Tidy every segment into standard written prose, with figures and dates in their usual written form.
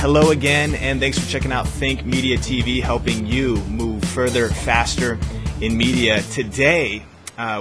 Hello again, and thanks for checking out Think Media TV, helping you move further, faster in media. Today,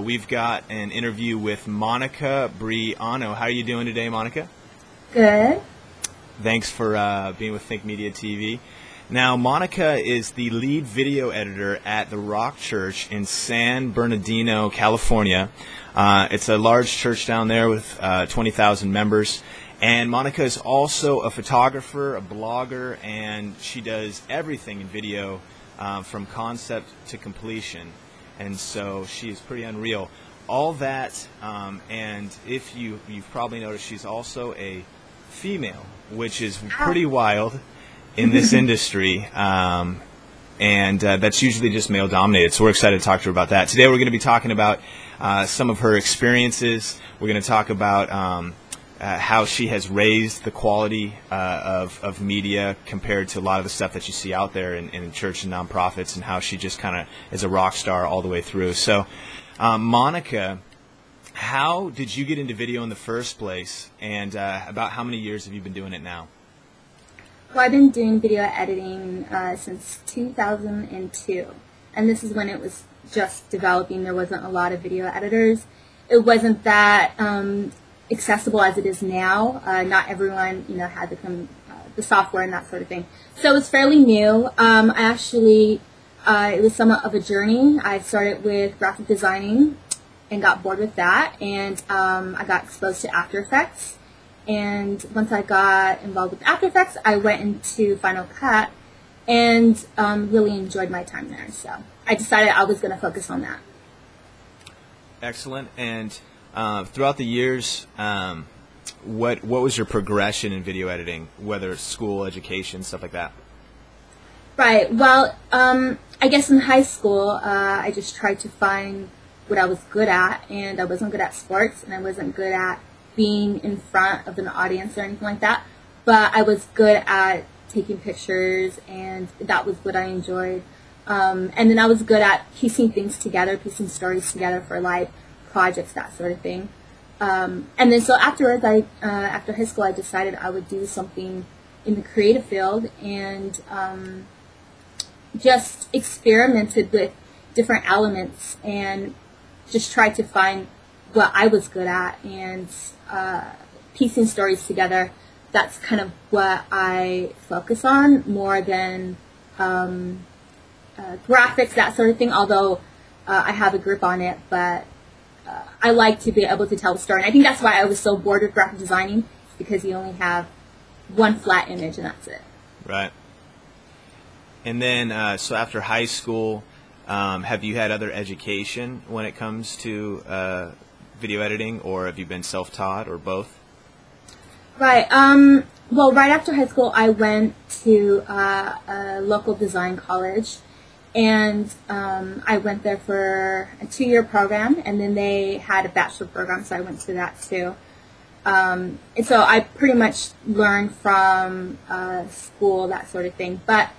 we've got an interview with Monica Briano. How are you doing today, Monica? Good. Thanks for being with Think Media TV. Now, Monica is the lead video editor at the Rock Church in San Bernardino, California. It's a large church down there with 20,000 members. And Monica is also a photographer, a blogger, and she does everything in video from concept to completion. And so she is pretty unreal. All that, and if you've probably noticed, she's also a female, which is pretty wild in this industry, and that's usually just male dominated, so we're excited to talk to her about that. Today we're going to be talking about some of her experiences. We're going to talk about how she has raised the quality of media compared to a lot of the stuff that you see out there in church and nonprofits, and how she just kind of is a rock star all the way through. So Monica, how did you get into video in the first place, and about how many years have you been doing it now? Well, I've been doing video editing since 2002, and this is when it was just developing. There wasn't a lot of video editors. It wasn't that accessible as it is now. Not everyone, had the software and that sort of thing. So it was fairly new. It was somewhat of a journey. I started with graphic designing and got bored with that, and I got exposed to After Effects. And once I got involved with After Effects, I went into Final Cut and really enjoyed my time there. So I decided I was going to focus on that. Excellent. And throughout the years, what was your progression in video editing, whether it's school, education, stuff like that? Right. Well, I guess in high school, I just tried to find what I was good at, and I wasn't good at sports, and I wasn't good at being in front of an audience or anything like that, but I was good at taking pictures, and that was what I enjoyed. And then I was good at piecing things together, piecing stories together for like projects, that sort of thing. And then so afterwards, after high school, I decided I would do something in the creative field, and just experimented with different elements and just tried to find what I was good at, and piecing stories together. That's kind of what I focus on more than graphics, that sort of thing, although I have a grip on it, but I like to be able to tell the story. And I think that's why I was so bored with graphic designing, because you only have one flat image and that's it. Right. And then, so after high school, have you had other education when it comes to video editing, or have you been self-taught, or both? Right. Well, right after high school, I went to a local design college, and I went there for a 2-year program, and then they had a bachelor program, so I went to that too. And so I pretty much learned from school, that sort of thing. But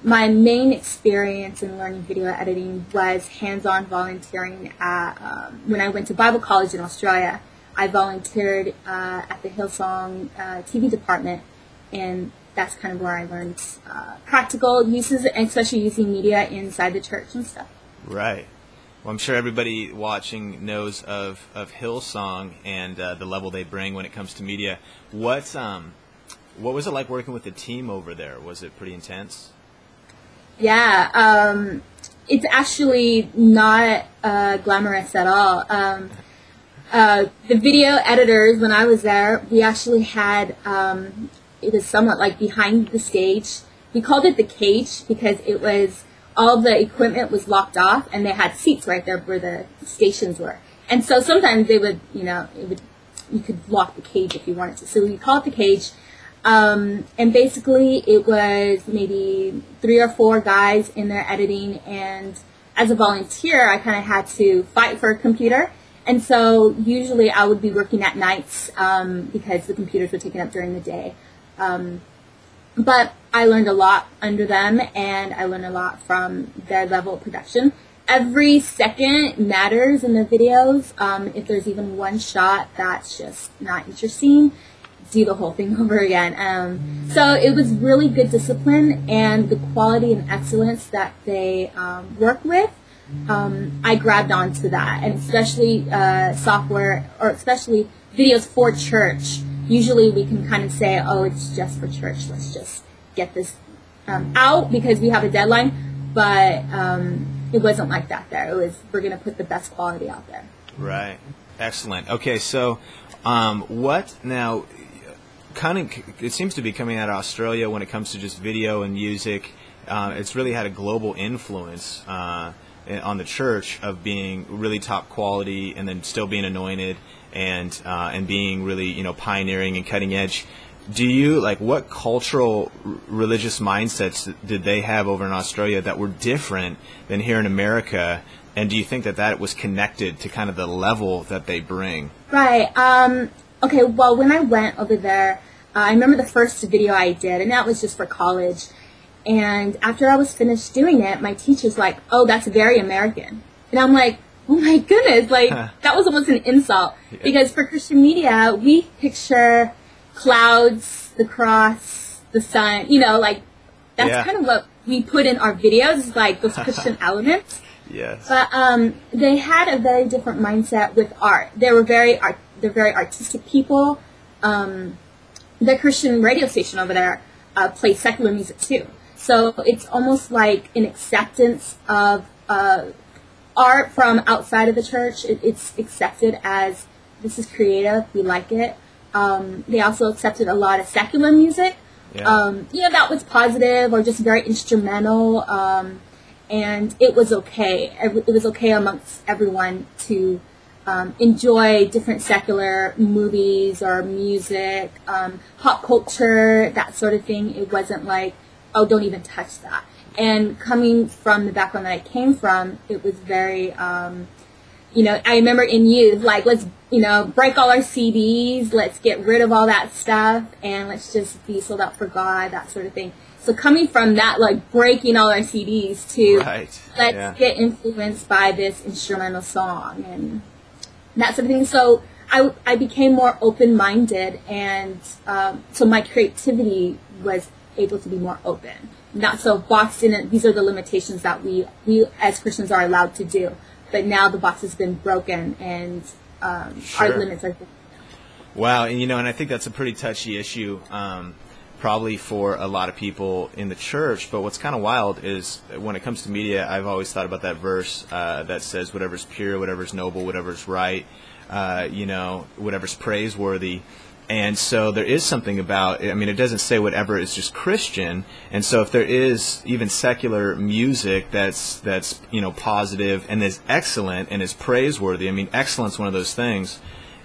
my main experience in learning video editing was hands-on volunteering at, when I went to Bible college in Australia. I volunteered at the Hillsong TV department, and that's kind of where I learned practical uses, and especially using media inside the church and stuff. Right. Well, I'm sure everybody watching knows of Hillsong and the level they bring when it comes to media. What was it like working with the team over there? Was it pretty intense? Yeah, it's actually not glamorous at all. The video editors, when I was there, we actually had, it was somewhat like behind the stage. We called it the cage because it was, all the equipment was locked off, and they had seats right there where the stations were. And so sometimes they would, you could lock the cage if you wanted to. So we called it the cage. And basically it was maybe 3 or 4 guys in there editing, and as a volunteer I kind of had to fight for a computer, and so usually I would be working at nights because the computers were taken up during the day. But I learned a lot under them, and I learned a lot from their level of production. Every second matters in the videos. If there's even one shot that's just not interesting, do the whole thing over again. So it was really good discipline, and the quality and excellence that they work with, I grabbed onto that, and especially software, or especially videos for church. Usually we can kind of say, oh, it's just for church. Let's just get this out because we have a deadline. But it wasn't like that there. It was, we're going to put the best quality out there. Right. Excellent. Okay, so what now, kind of, it seems to be coming out of Australia when it comes to just video and music. It's really had a global influence on the church of being really top quality and then still being anointed and being really, you know, pioneering and cutting edge. Do you, like, what cultural religious mindsets did they have over in Australia that were different than here in America? And do you think that that was connected to kind of the level that they bring? Right. Okay, well, when I went over there, I remember the first video I did, and that was just for college. And after I was finished doing it, my teacher's like, oh, that's very American. And I'm like, oh my goodness, like, that was almost an insult. Yeah. Because for Christian media, we picture clouds, the cross, the sun, you know, like, that's kind of what we put in our videos, like those Christian elements. Yes. But they had a very different mindset with art. They're very artistic people. The Christian radio station over there plays secular music too. So it's almost like an acceptance of art from outside of the church. It's accepted as, this is creative, we like it. They also accepted a lot of secular music. Yeah. You know, that was positive or just very instrumental. And it was okay. It was okay amongst everyone to enjoy different secular movies or music, pop culture, that sort of thing. It wasn't like, oh, don't even touch that. And coming from the background that I came from, it was very, you know, I remember in youth, like, let's, you know, break all our CDs, let's get rid of all that stuff, and let's just be sold out for God, that sort of thing. So coming from that, like, breaking all our CDs to let's get influenced by this instrumental song and that sort of thing. So I became more open-minded, and so my creativity was able to be more open. Not so boxed in it. These are the limitations that we as Christians are allowed to do. But now the box has been broken, and our limits are different. Wow, and you know, and I think that's a pretty touchy issue, probably for a lot of people in the church. But what's kind of wild is when it comes to media, I've always thought about that verse that says, "Whatever's pure, whatever's noble, whatever's right, you know, whatever's praiseworthy." And so there is something about, I mean, it doesn't say whatever is just Christian. And so if there is even secular music that's you know, positive and is excellent and is praiseworthy, I mean, excellence one of those things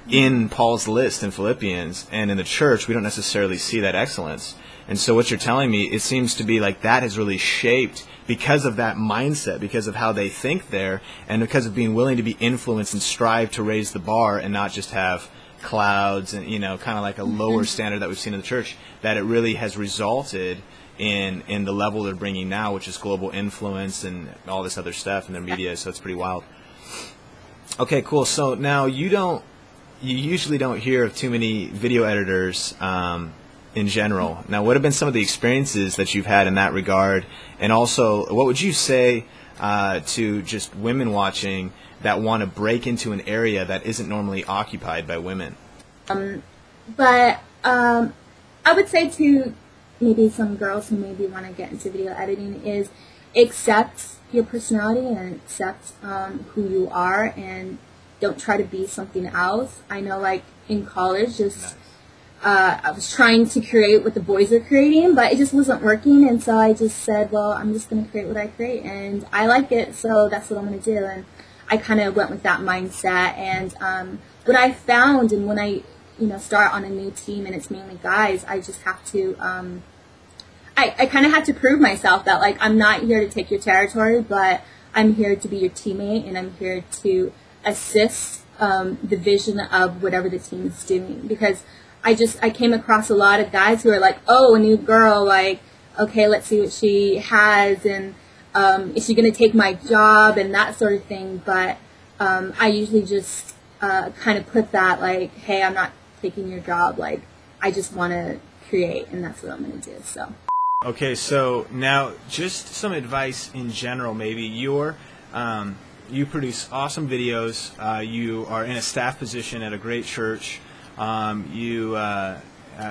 in Paul's list in Philippians, and in the church we don't necessarily see that excellence. And so what you're telling me, it seems to be like that has really shaped because of that mindset, because of how they think there, and because of being willing to be influenced and strive to raise the bar and not just have clouds and, you know, kind of like a lower standard that we've seen in the church, that it really has resulted in the level they're bringing now, which is global influence and all this other stuff in their media. So it's pretty wild. Okay, cool. So now you usually don't hear of too many video editors in general. Now, what have been some of the experiences that you've had in that regard? And also, what would you say to just women watching that want to break into an area that isn't normally occupied by women? But I would say to maybe some girls who maybe want to get into video editing is accept your personality and accept who you are, and don't try to be something else. I know, like, in college, just I was trying to create what the boys were creating, but it just wasn't working, and so I just said, well, I'm just going to create what I create, and I like it, so that's what I'm going to do. And I kind of went with that mindset. And what I found, and when I, you know, start on a new team and it's mainly guys, I just have to, I kind of had to prove myself that, like, I'm not here to take your territory, but I'm here to be your teammate, and I'm here to assist the vision of whatever the team is doing. Because I came across a lot of guys who are like, oh, a new girl, like, okay, let's see what she has, and is she going to take my job, and that sort of thing. But I usually just kind of put that, like, hey, I'm not taking your job. Like, I just want to create, and that's what I'm going to do. So. Okay, so now just some advice in general. Maybe you produce awesome videos. You are in a staff position at a great church.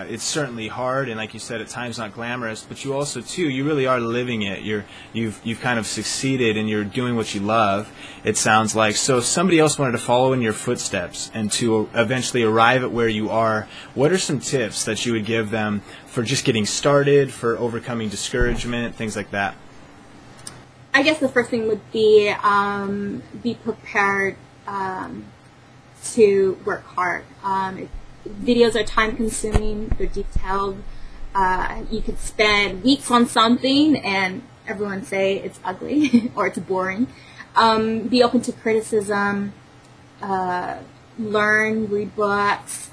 It's certainly hard, and like you said, at times not glamorous. But you also, too, you really are living it. You've kind of succeeded, and you're doing what you love. It sounds like. So, if somebody else wanted to follow in your footsteps and to eventually arrive at where you are, what are some tips that you would give them for just getting started, for overcoming discouragement, things like that? I guess the first thing would be prepared to work hard. Videos are time-consuming. They're detailed. You could spend weeks on something, and everyone say it's ugly or it's boring. Be open to criticism. Learn, read books.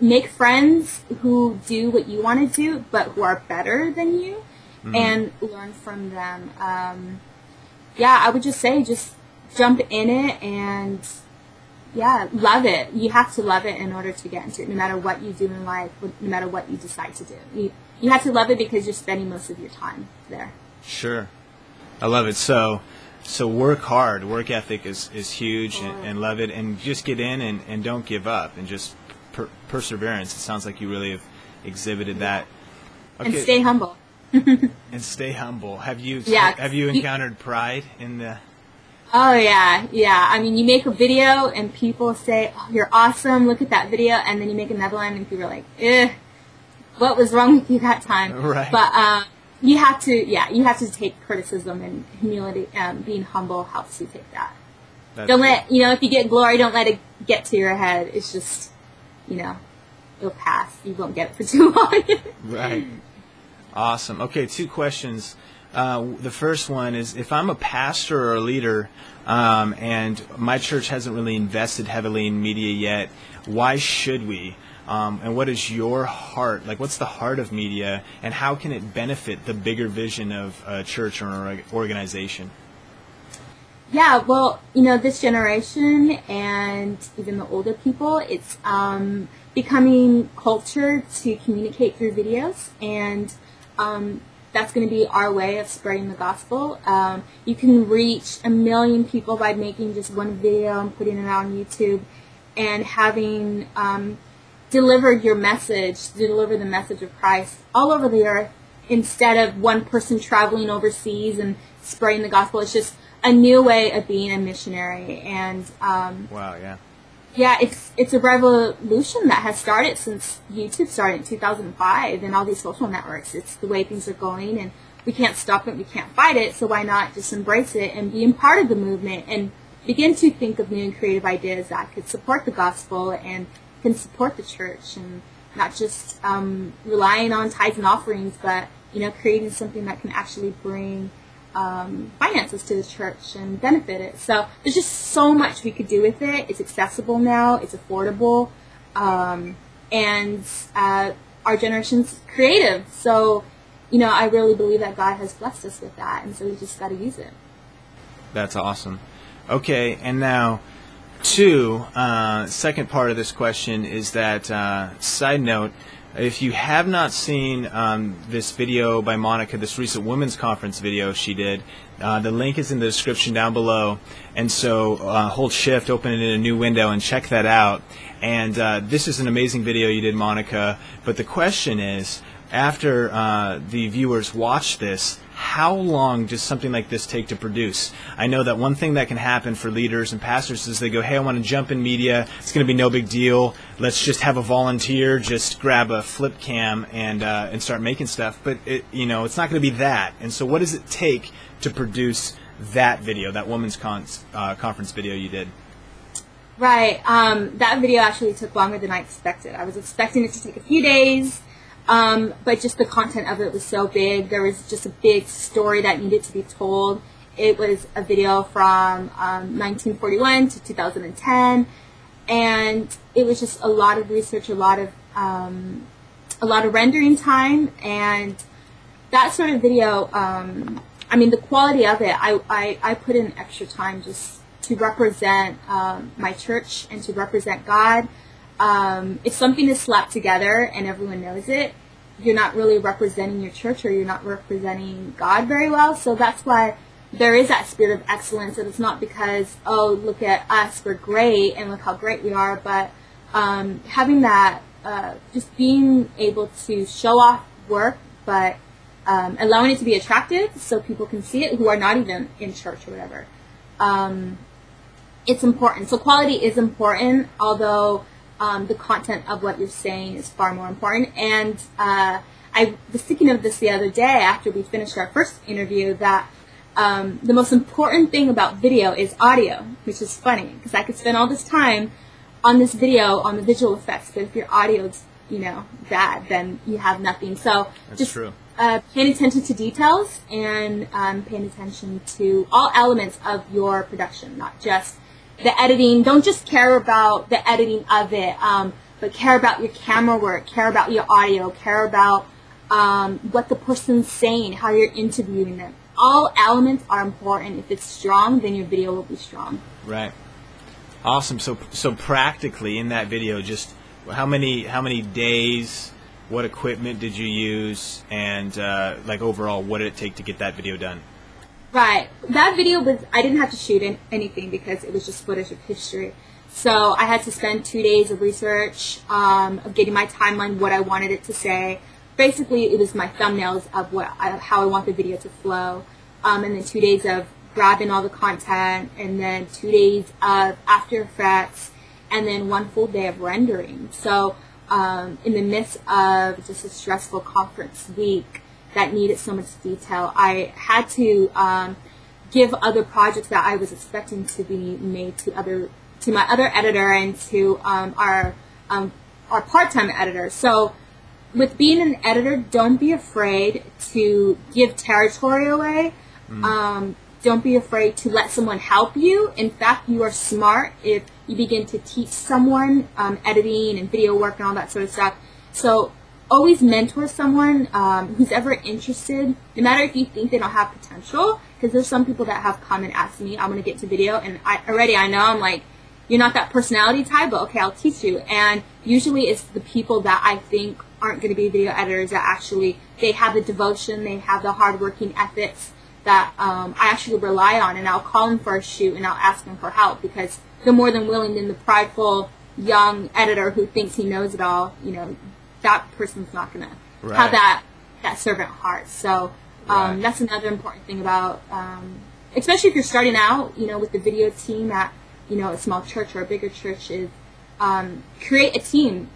Make friends who do what you want to do, but who are better than you, and learn from them. I would just say, just jump in it and love it. You have to love it in order to get into it, no matter what you do in life, no matter what you decide to do. You have to love it because you're spending most of your time there. Sure. I love it. So work hard. Work ethic is huge, and love it, and just get in and don't give up, and just perseverance. It sounds like you really have exhibited that. Okay. And stay humble. And stay humble. Have you encountered pride in the... Oh, yeah. I mean, you make a video and people say, oh, you're awesome, look at that video, and then you make another one and people are like, what was wrong with you that time? Right. But you have to take criticism, and humility, being humble helps you take that. Don't let, if you get glory, don't let it get to your head. It's just, it'll pass. You won't get it for too long. Right. Awesome. Okay, 2 questions. The first one is, if I'm a pastor or a leader and my church hasn't really invested heavily in media yet, why should we? And what is your heart? Like, what's the heart of media, and how can it benefit the bigger vision of a church or an organization? Yeah, well, this generation and even the older people, it's becoming culture to communicate through videos, and that's going to be our way of spreading the gospel. You can reach 1 million people by making just one video and putting it out on YouTube, and having delivered your message, deliver the message of Christ all over the earth, instead of one person traveling overseas and spreading the gospel. It's just a new way of being a missionary. And wow, yeah. Yeah, it's a revolution that has started since YouTube started in 2005 and all these social networks. It's the way things are going, and we can't stop it, we can't fight it, so why not just embrace it and be a part of the movement and begin to think of new and creative ideas that could support the gospel and can support the church, and not just relying on tithes and offerings, but creating something that can actually bring finances to the church and benefit it. So there's just so much we could do with it. It's accessible now, it's affordable, and our generation's creative. So, I really believe that God has blessed us with that, and so we just got to use it. That's awesome. Okay, and now, second part of this question is that, side note, if you have not seen this video by Monica, this recent women's conference video she did, the link is in the description down below. And so hold shift, open it in a new window, and check that out. And this is an amazing video you did, Monica. But the question is, after the viewers watch this, how long does something like this take to produce? I know that one thing that can happen for leaders and pastors is they go, hey, I want to jump in media. It's going to be no big deal. Let's just have a volunteer, just grab a flip cam and start making stuff. But it's not going to be that. And so what does it take to produce that video, that women's conference video you did? Right. That video actually took longer than I expected. I was expecting it to take a few days. But just the content of it was so big. There was just a big story that needed to be told. It was a video from 1941 to 2010, and it was just a lot of research, a lot of rendering time, and that sort of video. The quality of it, I put in extra time just to represent my church and to represent God. if something is slapped together and everyone knows it, you're not really representing your church, or you're not representing God very well. So that's why there is that spirit of excellence. And it's not because, oh, look at us, we're great, and look how great we are, but having that, just being able to show off work, but allowing it to be attractive so people can see it who are not even in church or whatever. It's important. So quality is important, although the content of what you're saying is far more important. And I was thinking of this the other day after we finished our first interview, that the most important thing about video is audio, which is funny because I could spend all this time on this video, on the visual effects, but if your audio is, bad, then you have nothing. So that's just true. Paying attention to details and paying attention to all elements of your production, not just the editing. Don't just care about the editing of it, but care about your camera work, care about your audio, care about what the person's saying, how you're interviewing them. All elements are important. If it's strong, then your video will be strong. Right. Awesome. So practically in that video, just how many days, what equipment did you use, and like overall, what did it take to get that video done? Right. That video I didn't have to shoot anything because it was just footage of history. So I had to spend 2 days of research, of getting my timeline, what I wanted it to say. Basically, it was my thumbnails of how I want the video to flow, and then 2 days of grabbing all the content, and then 2 days of After Effects, and then 1 full day of rendering. So in the midst of just a stressful conference week that needed so much detail, I had to give other projects that I was expecting to be made to my other editor and to our part-time editor. So with being an editor, don't be afraid to give territory away. Don't be afraid to let someone help you. In fact, you are smart if you begin to teach someone editing and video work and all that sort of stuff. So always mentor someone who's ever interested, no matter if you think they don't have potential, because there's some people that have come and asked me, I want to get to video, and I know, I'm like, you're not that personality type, but okay, I'll teach you. And usually it's the people that I think aren't going to be video editors that actually, they have the devotion, they have the hardworking ethics that I actually rely on, and I'll call them for a shoot and I'll ask them for help because they're more than willing than the prideful young editor who thinks he knows it all. That person's not going to have that servant heart. So that's another important thing about, especially if you're starting out, with the video team at, a small church or a bigger church, is create a team.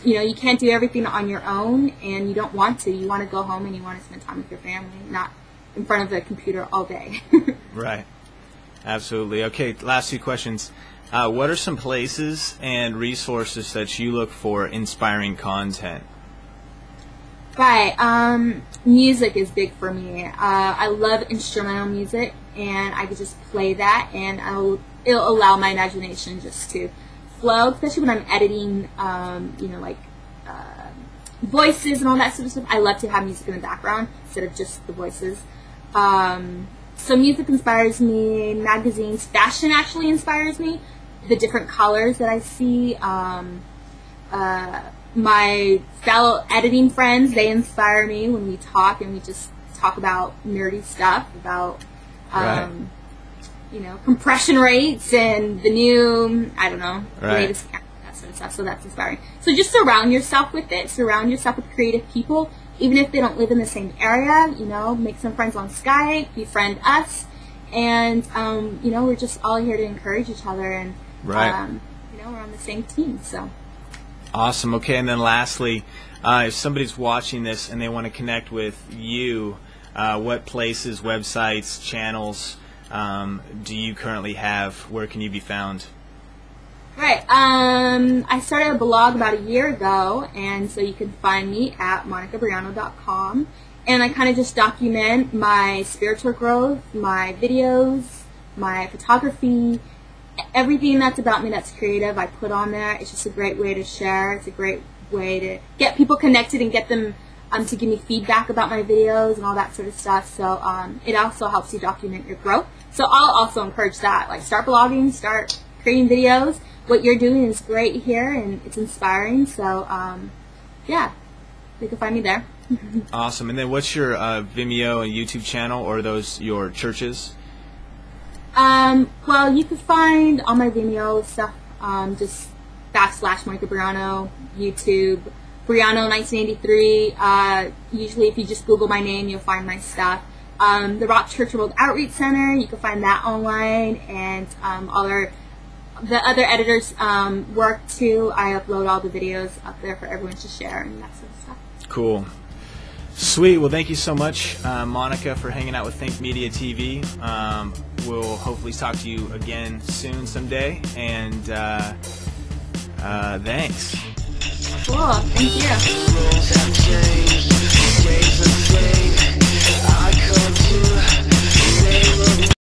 You can't do everything on your own, and you don't want to. You want to go home and you want to spend time with your family, not in front of the computer all day. Right. Absolutely. Okay, last 2 questions. What are some places and resources that you look for inspiring content? Right. Music is big for me. I love instrumental music, and I could just play that, and it'll allow my imagination just to flow, especially when I'm editing, voices and all that sort of stuff. I love to have music in the background instead of just the voices. So music inspires me, magazines, fashion actually inspires me. The different colors that I see, my fellow editing friends, they inspire me when we talk, and we just talk about nerdy stuff, about, compression rates and the new, latest camera, that sort of stuff. So that's inspiring. So just surround yourself with it. Surround yourself with creative people, even if they don't live in the same area. Make some friends on Skype, befriend us, and we're just all here to encourage each other, and we're on the same team. So awesome. Okay, and then lastly, if somebody's watching this and they want to connect with you, what places, websites, channels do you currently have? Where can you be found? Right. I started a blog about a year ago, and so you can find me at monicabriano.com. And I kind of just document my spiritual growth, my videos, my photography, everything that's about me that's creative, I put on there. It's just a great way to share. It's a great way to get people connected and get them to give me feedback about my videos and all that sort of stuff. So it also helps you document your growth. So I'll also encourage that. Like, start blogging, start creating creating videos. What you're doing is great here, and it's inspiring. So, yeah, you can find me there. Awesome. And then what's your Vimeo and YouTube channel, or are those your churches? Well, you can find all my Vimeo stuff, just / Monica Briano, YouTube, Briano 1983. Usually if you just Google my name, you'll find my stuff. The Rock Church World Outreach Center, you can find that online, and the other editors' work too. I upload all the videos up there for everyone to share and that sort of stuff. Cool. Sweet. Well, thank you so much, Monica, for hanging out with Think Media TV. We'll hopefully talk to you again soon someday, and thanks. Cool. Thank you.